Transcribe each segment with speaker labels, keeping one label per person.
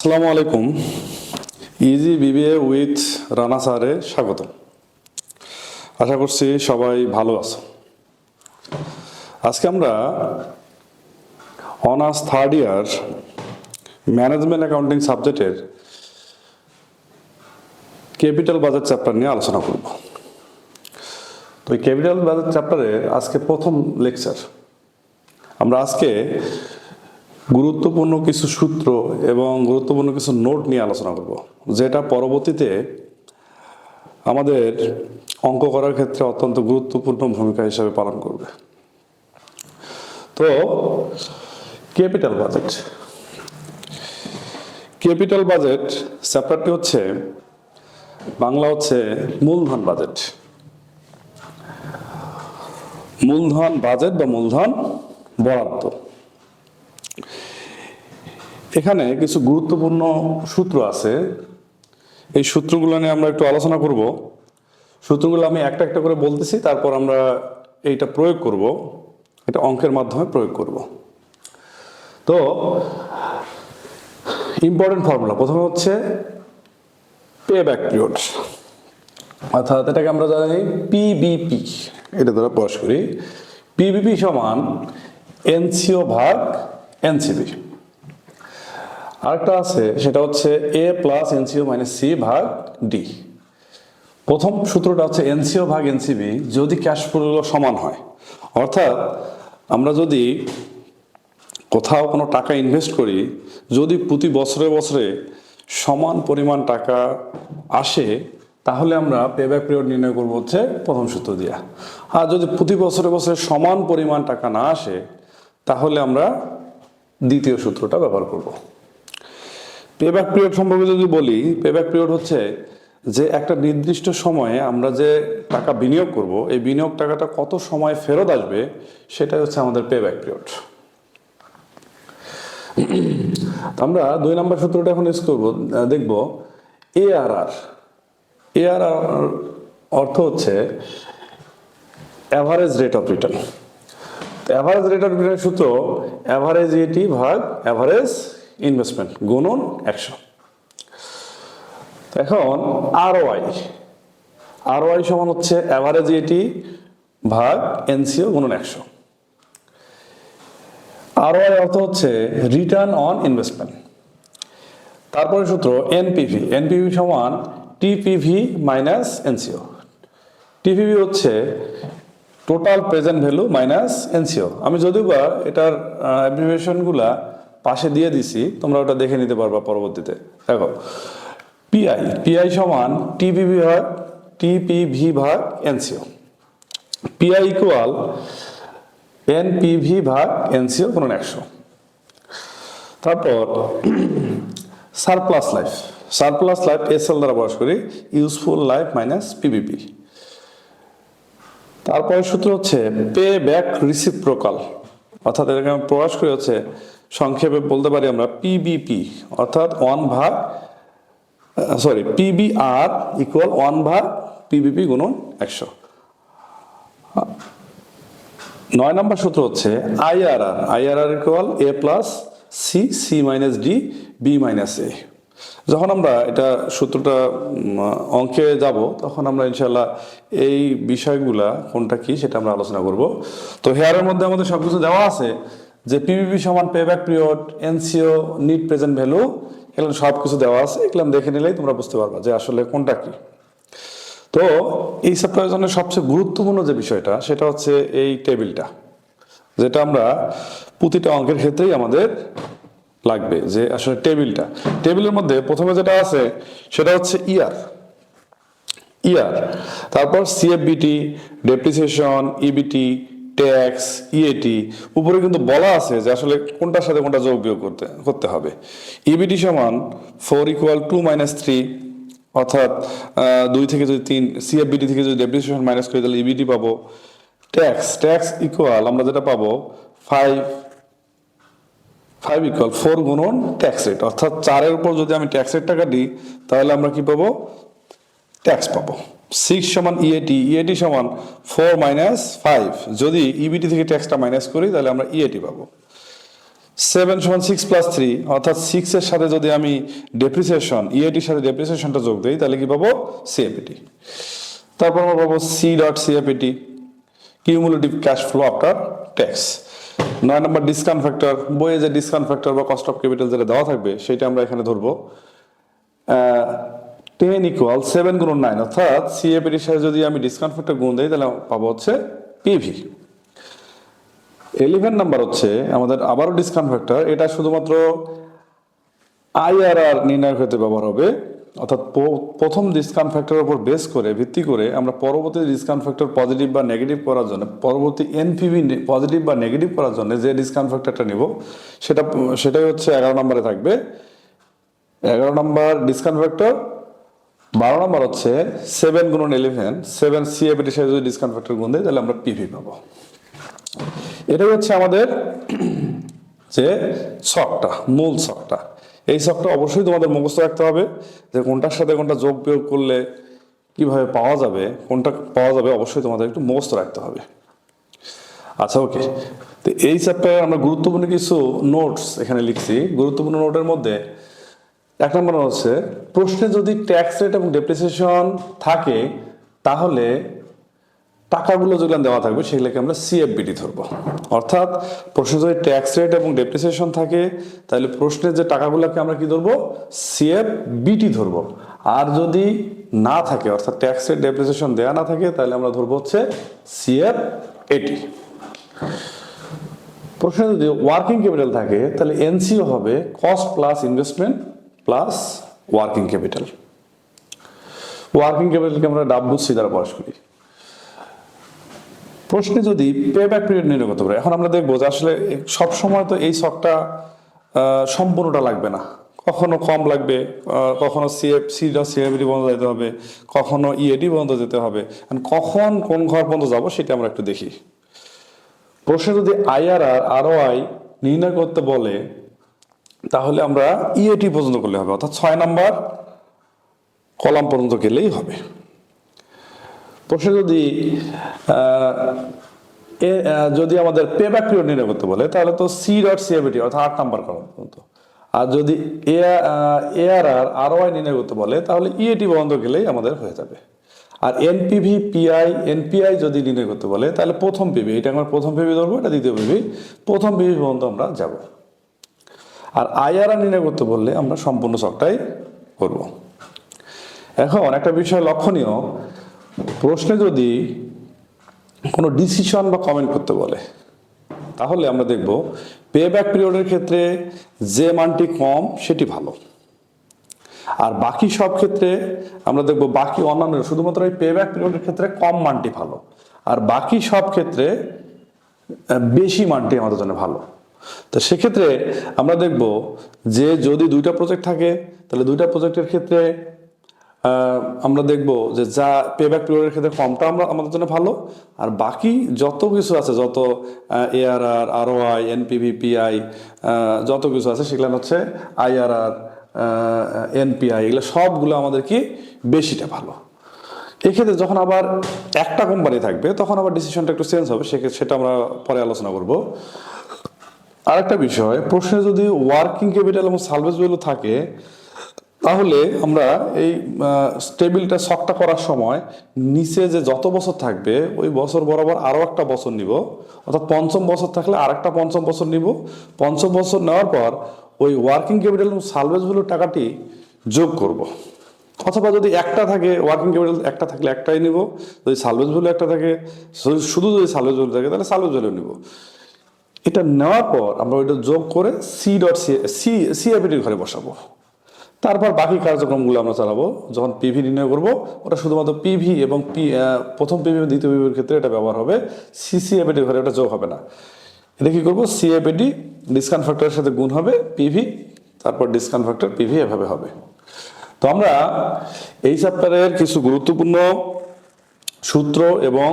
Speaker 1: আসসালামু আলাইকুম। Easy BBA with Rana স্যারে স্বাগত। আশা করছি সবাই ভালো আছো। আজকে আমরা honours third year management accounting সাবজেক্টের ক্যাপিটাল বাজেট চ্যাপ্টার নিয়ে আলোচনা করব। তো এই ক্যাপিটাল বাজেট চ্যাপ্টারের আজকে প্রথম লেকচার। আমরা আজকে গুরুত্বপূর্ণ কিছু সূত্র এবং গুরুত্বপূর্ণ কিছু নোট নিয়ে আলোচনা করব, যেটা পরবর্তীতে আমাদের অঙ্ক করার ক্ষেত্রে অত্যন্ত গুরুত্বপূর্ণ ভূমিকা হিসেবে পালন করবে। তো ক্যাপিটাল বাজেট চ্যাপ্টারটি হচ্ছে বাংলা হচ্ছে মূলধন বাজেট। মূলধন বাজেট বা মূলধন বরাদ্দ। এখানে কিছু গুরুত্বপূর্ণ সূত্র আছে। এই সূত্রগুলো নিয়ে আমরা একটু আলোচনা করব। সূত্রগুলো আমি একটা একটা করে বলতেছি, তারপর আমরা এইটা প্রয়োগ করব, এটা অঙ্কের মাধ্যমে প্রয়োগ করব। তো ইম্পর্টেন্ট ফর্মুলা প্রথমে হচ্ছে পে ব্যাক পিরিয়ড, অর্থাৎ এটাকে আমরা জানি পিবিপি, এটা দ্বারা প্রকাশ করি। পিবিপি সমান এনসিও ভাগ এনসিবি। আরেকটা আছে, সেটা হচ্ছে এ প্লাস এনসিও মাইনাস সি ভাগ ডি। প্রথম সূত্রটা হচ্ছে এনসিও ভাগ এনসিবি যদি ক্যাশ ফ্লো সমান হয়, অর্থাৎ আমরা যদি কোথাও কোনো টাকা ইনভেস্ট করি, যদি প্রতি বছরে বছরে সমান পরিমাণ টাকা আসে, তাহলে আমরা পেব্যাক পিরিয়ড নির্ণয় করবো হচ্ছে প্রথম সূত্র দিয়া। আর যদি প্রতি বছরে বছরে সমান পরিমাণ টাকা না আসে, তাহলে আমরা দ্বিতীয় সূত্রটা ব্যবহার করব। পেব্যাক পিরিয়ড সম্পর্কে যদি বলি, পেব্যাক পিরিয়ড হচ্ছে যে একটা নির্দিষ্ট সময়ে আমরা যে টাকা বিনিয়োগ করব, এই বিনিয়োগ টাকাটা কত সময় ফেরত আসবে, সেটাই হচ্ছে আমাদের পেব্যাক পিরিয়ড। আমরা 2 নম্বর সূত্রটা এখন ইউজ করব, দেখব এআরআর। এআরআর অর্থ হচ্ছে average rate of return. Average rate of রিটার্নের সূত্র অ্যাভারেজ ইটি ভাগ অ্যাভারেজ ইনভেস্টমেন্ট গুণন 100। এখন আরওআই সমান হচ্ছে অ্যাভারেজ ইটি ভাগ এনসিও গুণন 100। আরওআই অর্থ হচ্ছে রিটার্ন অন ইনভেস্টমেন্ট। তারপরে সূত্র এনপিভি সমান টিপিভি মাইনাস এনসিও। টিপিভি হচ্ছে total present value minus NCO. আমি যদিও বা এটার অ্যাব্রিভিয়েশনগুলা পাশে দিয়ে দিছি, তোমরা ওটা দেখে নিতে পারবা পরবর্তীতে। দেখো, পিআই সমান টিপিভি ভাগ এনসিও। পিআই ইকুয়াল এনপিভি ভাগ এনসিও গুণন 100। তারপর সারপ্লাস লাইফ এসএল দ্বারা প্রকাশ করি, ইউজফুল লাইফ মাইনাস পিবিপি। তারপরে সূত্র হচ্ছে পে ব্যাক রিসিপ্রোকাল, অর্থাৎ এটাকে আমি প্রকাশ করি হচ্ছে সংক্ষেপে বলতে পারি আমরা পিবিপি, অর্থাৎ পিবিআর ইকুয়াল 1 ভাগ পিবিপি গুণন 100। 9 নম্বর সূত্র হচ্ছে IRR equal A plus C minus D B minus A. যখন আমরা এটা সূত্রটা অঙ্কে যাব, তখন আমরা ইনশাল্লাহ এই বিষয়গুলা কোনটা কি সেটা আমরা আলোচনা করব। তো হেয়ারের মধ্যে আমাদের সবকিছু দেওয়া আছে, যে পিবিপি সমান payback period, NCO, net present value, এগুলো সবকিছু দেওয়া আছে। এগুলো দেখে নিলেই তোমরা বুঝতে পারবা যে আসলে কোনটা কি। তো এই চ্যাপ্টারের জন্য সবচেয়ে গুরুত্বপূর্ণ যে বিষয়টা, সেটা হচ্ছে এই টেবিলটা, যেটা আমরা প্রতিটা অঙ্কের ক্ষেত্রেই আমাদের লাগবে, যে আসলে টেবিলের মধ্যে প্রথমে যেটা আছে সেটা হচ্ছে ইয়ার। তারপর সিএফবিটি, ডেপ্রিসিয়েশন, ইবিটি, ট্যাক্স, ইএটি। উপরে কিন্তু বলা আছে যে আসলে কোনটার সাথে কোনটা যোগ বিয়োগ করতে হবে। ইবিটি সমান 4 ইকুয়াল 2 মাইনাস 3, অর্থাৎ 2 থেকে যদি 3, সিএফবিটি থেকে যদি ডেপ্রিসিয়েশন মাইনাস করি তাহলে ইবিটি পাবো। ট্যাক্স ইকুয়াল আমরা যেটা পাবো 5 ইকুয়াল 4 গুণন ট্যাক্স রেট, অর্থাৎ 4-এর উপর যদি আমি ট্যাক্স রেট টাকা দিই, তাহলে আমরা কি পাবো? ট্যাক্স পাবো। 6 সমান ইএটি সমান 4 মাইনাস 5, যদি ইবিটি থেকে ট্যাক্সটা মাইনাস করি তাহলে আমরা ইএটি পাবো। 7 সমান 6 প্লাস 3, অর্থাৎ 6 এর সাথে যদি আমি ডেপ্রিসিয়েশন ইএটির সাথে ডেপ্রিসিয়েশনটা যোগ দিই তাহলে কি পাবো? সিএপিটি। তারপর আমরা পাবো C dot CAPT, cumulative cash flow after tax. 9 number discount factor, বইয়ে যে ডিসকাউন্ট ফ্যাক্টর বা কস্ট অফ ক্যাপিটাল যেটা দেওয়া থাকবে সেটা আমরা এখানে ধরবো। 10 ইকুয়াল 7 গুণ 9, অর্থাৎ সিএপিটির সাথে যদি আমি ডিসকাউন্ট ফ্যাক্টর গুণ দিই তাহলে পাবো হচ্ছে পিভি। 11 নাম্বার হচ্ছে আমাদের আবারও ডিসকাউন্ট ফ্যাক্টর, এটা শুধুমাত্র আইআরআর নির্ণয়ের ক্ষেত্রে ব্যবহার হবে, অর্থাৎ প্রথম ডিসকাউন্ট ফ্যাক্টরের উপর বেস করে ভিত্তি করে আমরা পরবর্তী ডিসকাউন্ট ফ্যাক্টর পজিটিভ বা নেগেটিভ করার জন্য, পরবর্তী এনপিভি পজিটিভ বা নেগেটিভ করার জন্য যে ডিসকাউন্ট ফ্যাক্টরটা নিব সেটাই হচ্ছে 11 নম্বরে থাকবে। 11 নম্বর ডিসকাউন্ট ফ্যাক্টর। 12 নম্বর হচ্ছে 7 গুণন 11, 7 সিএপিটির সাথে যদি ডিসকাউন্ট ফ্যাক্টর গুণ দেয় তাহলে আমরা পিভি পাবো। এটাই হচ্ছে আমাদের যে ছকটা, মূল ছকটা। এই ছকটা অবশ্যই তোমাদের মুখস্থ রাখতে হবে যে কোনটার সাথে কোনটা যোগ বিয়োগ করলে কিভাবে পাওয়া যাবে, কোনটা পাওয়া যাবে অবশ্যই তোমাদের একটু মুখস্থ রাখতে হবে। আচ্ছা, ওকে। তো এই চ্যাপ্টারে আমরা গুরুত্বপূর্ণ কিছু নোটস এখানে লিখছি। গুরুত্বপূর্ণ নোটের মধ্যে 1 নম্বর হচ্ছে প্রশ্নে যদি ট্যাক্স রেট এবং ডেপ্রিসিয়েশন থাকে তাহলে টাকাগুলো যেগুলো দেওয়া থাকবে সেগুলোকে আমরা সিএফবিটি ধরবো। অর্থাৎ প্রশ্নে যদি ট্যাক্স রেট এবং ডেপ্রিসিয়েশন থাকে তাহলে প্রশ্নের যে টাকাগুলোকে আমরা কি ধরবো? সিএফবিটি ধরবো। আর যদি না থাকে, অর্থাৎ ট্যাক্স রেট ডেপ্রিসিয়েশন দেওয়া না থাকে, তাহলে আমরা ধরবো হচ্ছে সিএফএটি। প্রশ্নে যদি ওয়ার্কিং ক্যাপিটাল থাকে তাহলে এনসিও হবে cost plus investment plus working capital. Working ক্যাপিটালকে আমরা ডাব্লিউসি দ্বারা প্রকাশ করি। প্রশ্নে যদি পে ব্যাক পিরিয়ড নির্ণয় করতে পারে, এখন আমরা দেখবো যে আসলে সবসময় তো এই ছকটা সম্পূর্ণটা লাগবে না, কখনো কম লাগবে, কখনো সিএফবিটি বন্ধ যেতে হবে, কখনো ইএডি বন্ধ যেতে হবে। কখন কোন ঘর বন্ধ যাব সেটা আমরা একটু দেখি। প্রশ্নে যদি আইআরআর আরওআই নির্ণয় করতে বলে তাহলে আমরা ইএটি পর্যন্ত করলে হবে, অর্থাৎ 6 নম্বর কলাম পর্যন্ত গেলেই হবে। প্রশ্নে যদি আমাদের পে ব্যাক পিরিয়ড নির্ণয় করতে বলে তাহলে তো সি ডট সিএবিটি অর্থাৎ 8 নাম্বার কলাম পর্যন্ত। আর যদি এআরআর আরওআই নির্ণয় করতে বলে তাহলে ইএটি পর্যন্ত গেলেই আমাদের হয়ে যাবে। আর এনপিভি এনপিআই যদি নির্ণয় করতে বলে তাহলে প্রথম পিভি, এটা আমরা প্রথম পিভি ধরবো, এটা দ্বিতীয় পিভি, প্রথম পিভি পর্যন্ত আমরা যাব। আর আইআরআর নির্ণয় করতে বললে আমরা সম্পূর্ণ ছকটাই করব। এখন একটা বিষয় লক্ষণীয়, প্রশ্নে যদি কোনো ডিসিশন বা কমেন্ট করতে বলে তাহলে আমরা দেখব পে ব্যাক পিরিয়ডের ক্ষেত্রে যে মানটি কম সেটি ভালো, আর বাকি সব ক্ষেত্রে আমরা দেখব বাকি অন্যান্য শুধুমাত্র এই পে ব্যাক পিরিয়ডের ক্ষেত্রে কম মানটি ভালো, আর বাকি সব ক্ষেত্রে বেশি মানটি আমাদের জন্য ভালো। তো সেক্ষেত্রে আমরা দেখব যে যদি 2টা প্রজেক্ট থাকে তাহলে 2টা প্রজেক্টের ক্ষেত্রে আমরা দেখব যে যা পে ব্যাক পিরিয়ডের ক্ষেত্রে কমটা আমাদের জন্য ভালো, আর বাকি যত কিছু আছে, যত এআরআর আরওআই এনপিভি পিআই যত কিছু আছে সেগুলো হচ্ছে আইআরআর এনপিআই, এগুলো সবগুলো আমাদের কি বেশিটা ভালো। এক্ষেত্রে যখন আবার একটা কোম্পানি থাকবে তখন আবার ডিসিশনটা একটু চেঞ্জ হবে, সেটা আমরা পরে আলোচনা করব। আরেকটা বিষয়, প্রশ্নে যদি ওয়ার্কিং ক্যাপিটাল এবং সালভেজ ভ্যালু থাকে তাহলে আমরা এই টেবিলটা ছকটা করার সময় নিচে যে যত বছর থাকবে ওই বছর বরাবর আরও একটা বছর নিব, অর্থাৎ পঞ্চম বছর থাকলে আরেকটা পঞ্চম বছর নিব। পঞ্চম বছর নেওয়ার পর ওই ওয়ার্কিং ক্যাপিটাল এবং সালভেজ ভ্যালুর টাকাটি যোগ করব। অথবা যদি একটা থাকে, ওয়ার্কিং ক্যাপিটাল একটা থাকলে একটাই নিব, যদি সালভেজ ভ্যালু একটা থাকে, শুধু যদি সালভেজ ভ্যালু থাকে তাহলে সালভেজ ভ্যালু নিব। এটা নেওয়ার পর আমরা ওইটা যোগ করে সিএপিটির ঘরে বসাবো। তারপর বাকি কার্যক্রমগুলো আমরা চালাবো। যখন পিভি নির্ণয় করব ওটা শুধুমাত্র পিভি এবং প্রথম পিভি এবং দ্বিতীয় পিভির ক্ষেত্রে এটা ব্যবহার হবে, সিএপিটির ঘরে ওটা যোগ হবে না। এটা কি করবো? সিএপিটি ডিসকাউন্ট ফ্যাক্টরের সাথে গুণ হবে পিভি, তারপর ডিসকাউন্ট ফ্যাক্টর পিভি, এভাবে হবে। তো আমরা এই চ্যাপ্টারের কিছু গুরুত্বপূর্ণ সূত্র এবং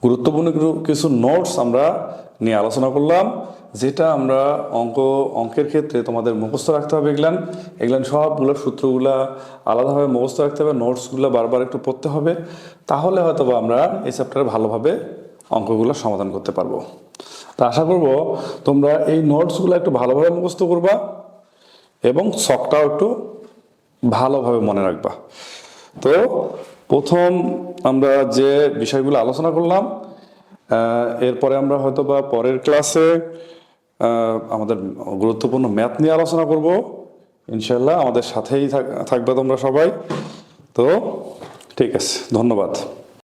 Speaker 1: গুরুত্বপূর্ণ কিছু নোটস আমরা নিয়ে আলোচনা করলাম, যেটা আমরা অঙ্কের ক্ষেত্রে তোমাদের মুখস্থ রাখতে হবে। এগুলান সবগুলো সূত্রগুলা আলাদাভাবে মুখস্থ রাখতে হবে, নোটসগুলো বারবার একটু পড়তে হবে, তাহলে হয়তো আমরা এই চ্যাপ্টারে ভালোভাবে অঙ্কগুলো সমাধান করতে পারবো। তো তা আশা করব তোমরা এই নোটসগুলো একটু ভালোভাবে মুখস্থ করবা এবং ছকটাও একটু ভালোভাবে মনে রাখবা। তো প্রথম আমরা যে বিষয়গুলো আলোচনা করলাম, এরপরে আমরা হয়তো বা পরের ক্লাসে আমাদের গুরুত্বপূর্ণ ম্যাথ নিয়ে আলোচনা করব ইনশাল্লাহ। আমাদের সাথেই থাকবে তোমরা সবাই। তো ঠিক আছে, ধন্যবাদ।